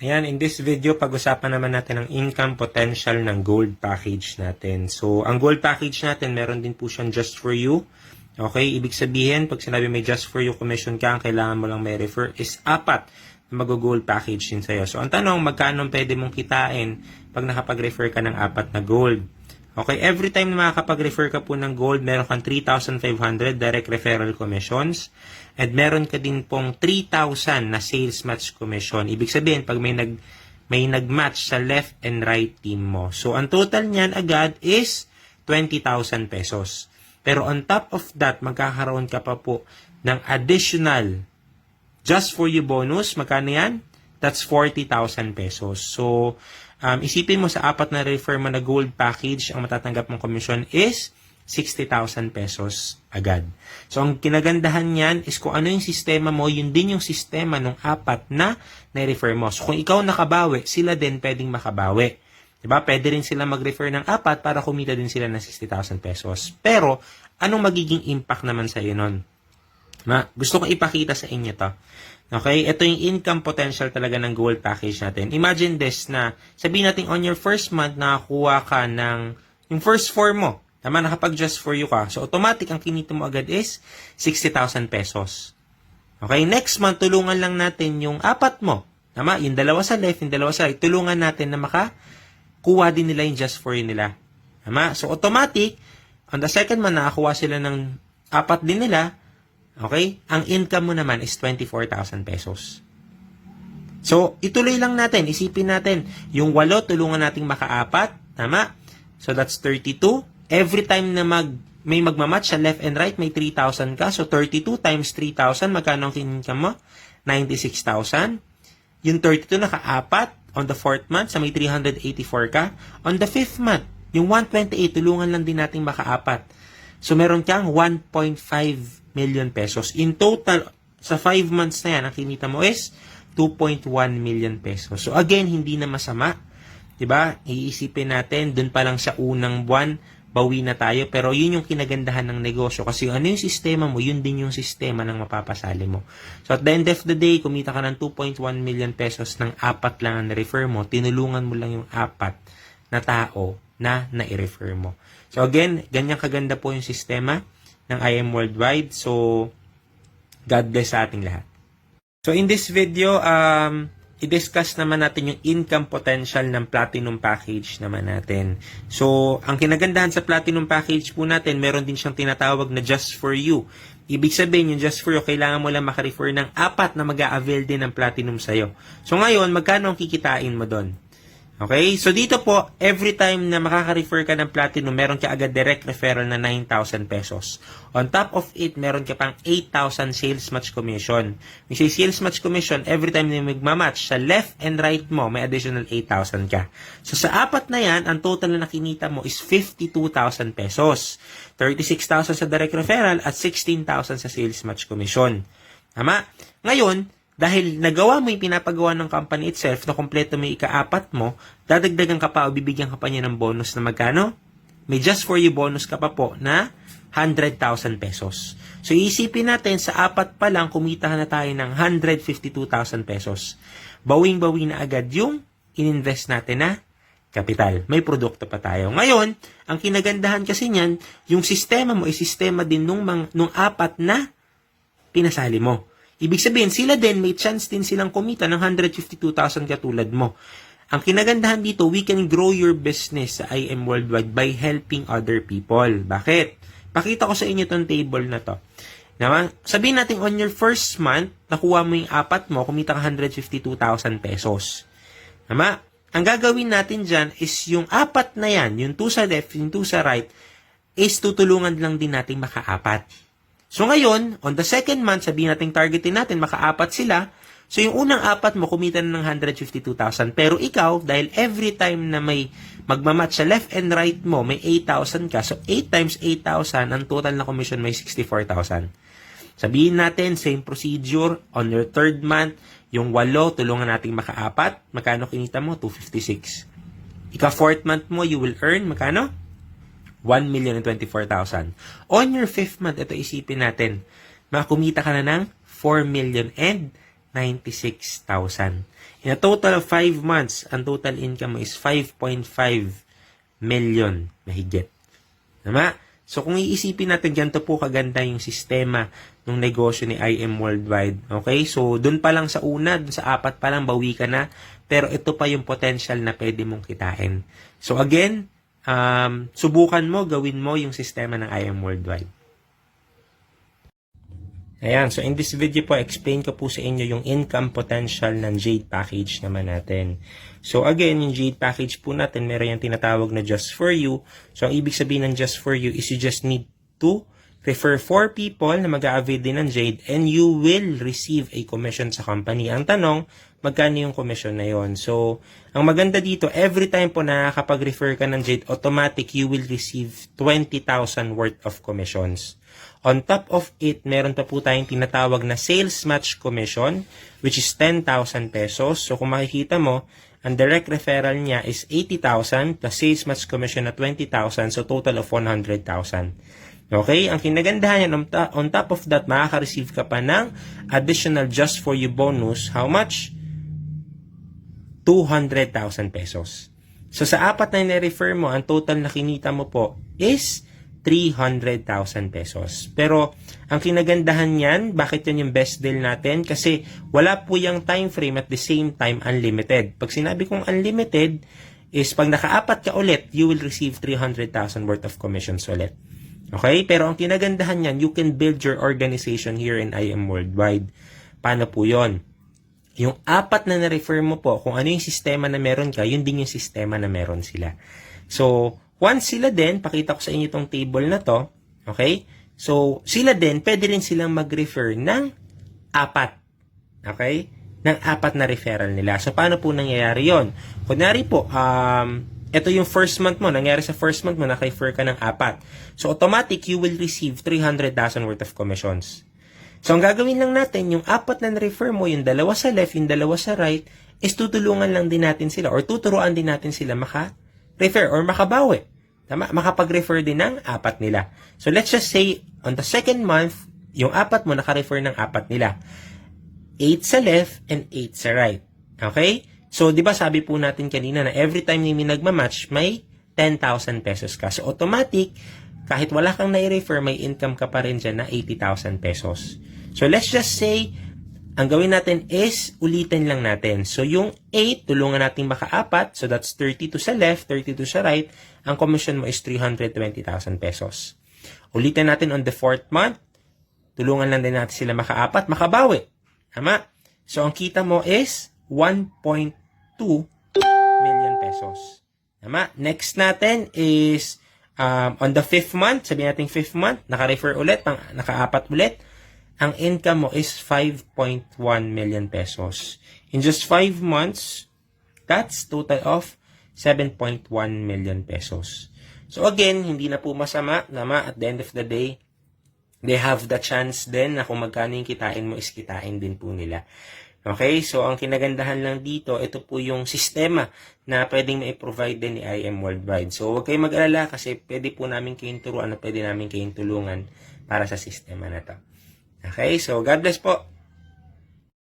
Ayan, in this video, pag-usapan naman natin ang income potential ng gold package natin. So, ang gold package natin, meron din po siyang just for you. Okay, ibig sabihin, pag sinabi may just for you commission ka, ang kailangan mo lang may refer is 4 na mag-gold package din sa'yo. So, ang tanong, magkano pwede mong kitain pag nakapag-refer ka ng 4 na gold? Okay, every time na makakapag-refer ka po ng gold, meron kang 3,500 direct referral commissions and meron ka din pong 3,000 na sales match commission. Ibig sabihin, pag may nag-match sa left and right team mo. So, ang total niyan agad is 20,000 pesos. Pero on top of that, magkakaroon ka pa po ng additional just for you bonus. Magkano yan? That's 40,000 pesos. So, isipin mo sa 4 na refer mo na gold package, ang matatanggap mong commission is 60,000 pesos agad. So, ang kinagandahan niyan is kung ano yung sistema mo, yun din yung sistema ng 4 na na-refer mo. So, kung ikaw nakabawi, sila din pwedeng makabawi. Diba? Pwede rin sila mag-refer ng 4 para kumita din sila ng 60,000 pesos. Pero, anong magiging impact naman sa iyo nun? Gusto kong ipakita sa inyo to. Okay? Ito yung income potential talaga ng gold package natin. Imagine this na, sabihin natin on your first month, nakakuha ka ng yung first 4 mo. Tama, nakapag just for you ka. So, automatic, ang kinita mo agad is 60,000 pesos. Okay? Next month, tulungan lang natin yung 4 mo. Tama? Yung 2 sa left, yung 2 sa right. Tulungan natin na makakuha din nila yung just for you nila. Tama? So, automatic, on the second month, nakakuha sila ng 4 din nila. Okay? Ang income mo naman is 24,000 pesos. So, ituloy lang natin. Isipin natin, yung 8, tulungan nating maka-4. Tama? So, that's 32. Every time na may magmamatch sa left and right, may 3,000 ka. So, 32 times 3,000, magkano ang income mo? 96,000. Yung 32 naka-4. On the 4th month, sa may 384 ka. On the 5th month, yung 128, tulungan lang din nating maka-4. So, meron kang 1.5 million pesos. In total, sa 5 months na yan, ang kinita mo is 2.1 million pesos. So, again, hindi na masama. Diba? Iisipin natin, dun pa lang sa unang buwan, bawi na tayo. Pero yun yung kinagandahan ng negosyo. Kasi ano yung sistema mo, yun din yung sistema ng mapapasali mo. So, at the end of the day, kumita ka ng 2.1 million pesos ng 4 lang ang refer mo, tinulungan mo lang yung 4 na tao na na-refer mo. So, again, ganyan kaganda po yung sistema ng IM Worldwide. So, God bless sa ating lahat. So, in this video, i-discuss naman natin yung income potential ng Platinum Package naman natin. So, ang kinagandahan sa Platinum Package po natin, meron din siyang tinatawag na Just For You. Ibig sabihin, yung Just For You, kailangan mo lang makarefer ng 4 na mag-a-avail din ng Platinum sa'yo. So, ngayon, magkano ang kikitain mo doon? Okay? So, dito po, every time na makaka-refer ka ng Platinum, meron ka agad direct referral na 9,000 pesos. On top of it, meron ka pang 8,000 sales match commission. May sales match commission, every time na magmamatch sa left and right mo, may additional 8,000 ka. So, sa 4 na yan, ang total na nakinita mo is 52,000 pesos. 36,000 sa direct referral at 16,000 sa sales match commission. Tama? Ngayon, dahil nagawa mo yung pinapagawa ng company itself na kompleto mo yung ika-4 mo, dadagdagan ka pa o bibigyan ka pa niya ng bonus na magkano? May just for you bonus ka pa po na 100,000 pesos. So, iisipin natin, sa 4 pa lang, kumita na tayo ng 152,000 pesos. Bawing-bawi na agad yung ininvest natin na kapital. May produkto pa tayo. Ngayon, ang kinagandahan kasi niyan, yung sistema mo ay sistema din nung 4 na pinasali mo. Ibig sabihin, sila din, may chance din silang kumita ng 152,000 katulad mo. Ang kinagandahan dito, we can grow your business sa IM Worldwide by helping other people. Bakit? Pakita ko sa inyo tong table na to. Sabihin natin, on your first month, nakuha mo yung 4 mo, kumita ka 152,000 pesos. Tama? Ang gagawin natin dyan is yung 4 na yan, yung 2 sa left, yung 2 sa right, is tutulungan lang din natin maka-4. So ngayon, on the second month, sabihin natin targetin natin, maka-4 sila. So yung unang 4 mo, kumita na ng 152,000. Pero ikaw, dahil every time na may magmamatch sa left and right mo, may 8,000 ka. So 8 times 8,000, ang total na commission may 64,000. Sabihin natin, same procedure, on your third month, yung 8, tulungan nating maka-4. Magkano kinita mo? 256. Ika-4th month mo, you will earn, magkano? 1,024,000. On your 5th month, ito isipin natin, makumita ka na ng 4,096,000. In a total of 5 months, ang total income mo is 5.5 million mahigit. Tama? So, kung iisipin natin, ganito po kaganda yung sistema ng negosyo ni IM Worldwide. Okay? So, dun pa lang sa una, dun sa 4 pa lang, bawi ka na. Pero ito pa yung potential na pwede mong kitain. So, again, subukan mo, gawin mo yung sistema ng IM Worldwide. Ayan, so in this video po, explain ko po sa inyo yung income potential ng Jade package naman natin. So again, yung Jade package po natin, meron yung tinatawag na just for you. So ang ibig sabihin ng just for you is you just need to refer 4 people na mag-a-avail din ng Jade and you will receive a commission sa company. Ang tanong, magkano yung commission na yon? So, ang maganda dito, every time po na nakakapag-refer ka ng Jade, automatic you will receive 20,000 worth of commissions. On top of it, meron pa po tayong tinatawag na sales match commission, which is 10,000 pesos. So, kung makikita mo, ang direct referral niya is 80,000 plus sales match commission na 20,000, so total of 100,000. Okay? Ang kinagandahan yan, on top of that, makaka-receive ka pa ng additional just for you bonus. How much? 200,000 pesos. So, sa 4 na ni-refer mo, ang total na kinita mo po is 300,000 pesos. Pero, ang kinagandahan yan, bakit yan yung best deal natin? Kasi, wala po yung time frame at the same time unlimited. Pag sinabi kong unlimited, is pag naka-4 ka ulit, you will receive 300,000 worth of commissions ulit. Okay? Pero ang kinagandahan yan, you can build your organization here in IM Worldwide. Paano po yon? Yung 4 na na-refer mo po, kung ano yung sistema na meron ka, yun din yung sistema na meron sila. So, once sila din, pakita ko sa inyo itong table na to, okay? So, sila din, pwede rin silang mag-refer ng 4. Okay? Ng 4 na referral nila. So, paano po nangyayari yon? Kunyari po, ito yung first month mo, nangyari sa first month mo, naka-refer ka ng 4. So, automatic, you will receive 300,000 worth of commissions. So, ang gagawin lang natin, yung 4 na na-refer mo, yung 2 sa left, yung 2 sa right, is tutulungan lang din natin sila or tuturuan din natin sila maka-refer or makabawi. Tama? Makapag-refer din ng 4 nila. So, let's just say, on the second month, yung 4 mo, naka-refer ng 4 nila. 8 sa left and 8 sa right. Okay? So, di ba sabi po natin kanina na every time may nagmamatch, may 10,000 pesos ka. So, automatic, kahit wala kang nai-refer, may income ka pa rin dyan na 80,000 pesos. So, let's just say, ang gawin natin is, ulitin lang natin. So, yung 8, tulungan natin maka-4. So, that's 32 sa left, 32 sa right. Ang commission mo is 320,000 pesos. Ulitin natin on the 4th month. Tulungan lang din natin sila maka-4, makabawi. Tama? So, ang kita mo is 1.2 million pesos. Tama? Next natin is, on the 5th month, sabihin natin 5th month, naka-refer ulit, naka-4 ulit. Ang income mo is 5.1 million pesos. In just 5 months, that's total of 7.1 million pesos. So again, hindi na po masama, at the end of the day, they have the chance din na kung magkano yung kitain mo is kitain din po nila. Okay, so ang kinagandahan lang dito, ito po yung sistema na pwedeng mai-provide din ni IM Worldwide. So huwag kayong mag-alala kasi pwede po namin kayong turuan at pwede namin kayong tulungan para sa sistema na to. Okay, so God bless po.